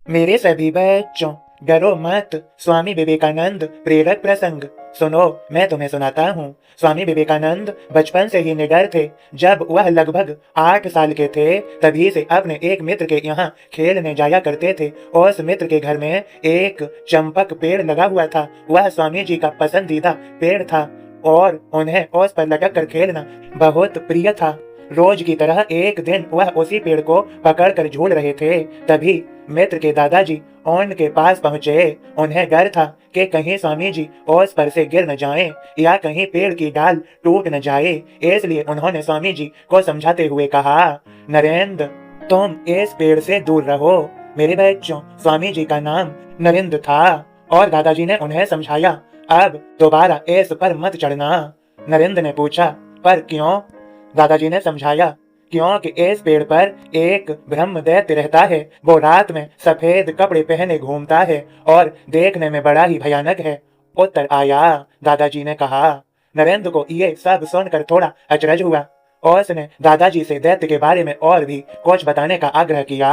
मेरे सभी बच्चों, डरो मत। स्वामी विवेकानंद प्रेरक प्रसंग सुनो, मैं तुम्हें सुनाता हूँ। स्वामी विवेकानंद बचपन से ही निडर थे। जब वह लगभग 8 साल के थे, तभी से अपने एक मित्र के यहाँ खेलने जाया करते थे। उस मित्र के घर में एक चंपक पेड़ लगा हुआ था। वह स्वामी जी का पसंदीदा पेड़ था और उन्हें उस पर लटक कर खेलना बहुत प्रिय था। रोज की तरह एक दिन वह उसी पेड़ को पकड़कर झूल रहे थे। तभी मित्र के दादाजी उनके पास पहुंचे। उन्हें डर था कि कहीं स्वामी जी उस पर से गिर न जाएं या कहीं पेड़ की डाल टूट न जाए। इसलिए उन्होंने स्वामी जी को समझाते हुए कहा, नरेंद्र, तुम इस पेड़ से दूर रहो। मेरे बच्चों, स्वामी जी का नाम नरेंद्र था और दादाजी ने उन्हें समझाया, अब दोबारा इस पर मत चढ़ना। नरेंद्र ने पूछा, पर क्यों? दादाजी ने समझाया, क्योंकि इस पेड़ पर एक ब्रह्म दैत्य रहता है। वो रात में सफेद कपड़े पहने घूमता है और देखने में बड़ा ही भयानक है। उत्तर आया। दादाजी ने कहा। नरेंद्र को ये सब सुनकर थोड़ा अचरज हुआ। उसने दादाजी से दैत्य के बारे में और भी कुछ बताने का आग्रह किया।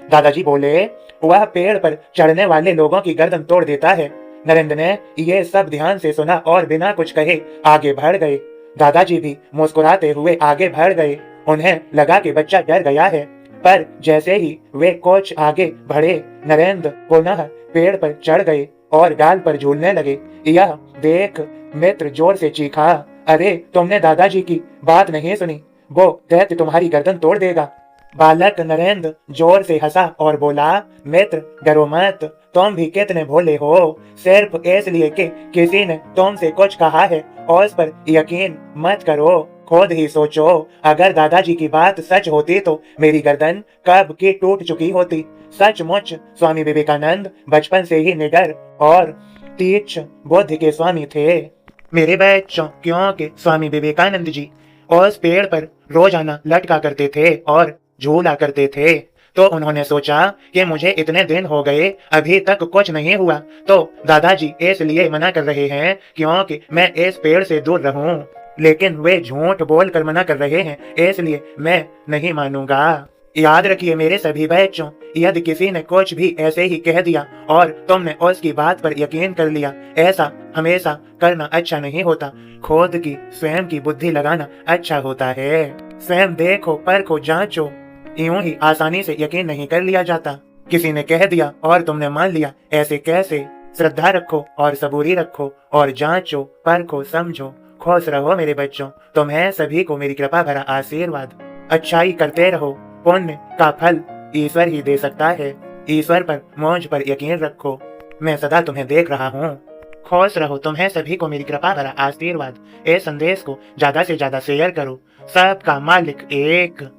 दादाजी बोले, वह पेड़ पर चढ़ने वाले लोगों की गर्दन तोड़ देता है। नरेंद्र ने ये सब ध्यान से सुना और बिना कुछ कहे आगे बढ़ गए। दादाजी भी मुस्कुराते हुए आगे बढ़ गए। उन्हें लगा कि बच्चा डर गया है, पर जैसे ही वे कुछ आगे बढ़े, नरेंद्र पुनः पेड़ पर चढ़ गए और डाल पर झूलने लगे। यह देख मित्र जोर से चीखा, अरे तुमने दादाजी की बात नहीं सुनी, वो दैत्य तुम्हारी गर्दन तोड़ देगा। बालक नरेंद्र जोर से हंसा और बोला, मित्र डरो मत, तुम भी कितने भोले हो। सिर्फ इसलिए कि किसी ने तुमसे कुछ कहा है उस पर यकीन मत करो। खुद ही सोचो, अगर दादाजी की बात सच होती तो मेरी गर्दन कब की टूट चुकी होती। सचमुच स्वामी विवेकानंद बचपन से ही निडर और तीक्ष बुद्धि के स्वामी थे। मेरे बच्चों, क्योंकि स्वामी विवेकानंद जी उस पेड़ पर रोजाना लटका करते थे और झूला करते थे, तो उन्होंने सोचा कि मुझे इतने दिन हो गए अभी तक कुछ नहीं हुआ, तो दादाजी इसलिए मना कर रहे हैं क्योंकि मैं इस पेड़ से दूर रहूं। लेकिन वे झूठ बोलकर मना कर रहे हैं, इसलिए मैं नहीं मानूंगा। याद रखिए मेरे सभी बच्चों, यदि किसी ने कुछ भी ऐसे ही कह दिया और तुमने उसकी बात पर यकीन कर लिया, ऐसा हमेशा करना अच्छा नहीं होता। खुद की स्वयं की बुद्धि लगाना अच्छा होता है। स्वयं देखो, परखो, जांचो। यूं ही आसानी से यकीन नहीं कर लिया जाता। किसी ने कह दिया और तुमने मान लिया, ऐसे कैसे? श्रद्धा रखो और सबूरी रखो और जांचो, परखो, समझो। खुश रहो मेरे बच्चों, तुम्हें सभी को मेरी कृपा भरा आशीर्वाद। अच्छाई करते रहो, पुण्य का फल ईश्वर ही दे सकता है। ईश्वर पर, मुझ पर यकीन रखो, मैं सदा तुम्हें देख रहा हूँ। खुश रहो, तुम्हें सभी को मेरी कृपा भरा आशीर्वाद। इस संदेश को ज्यादा से ज्यादा शेयर करो। सबका मालिक एक।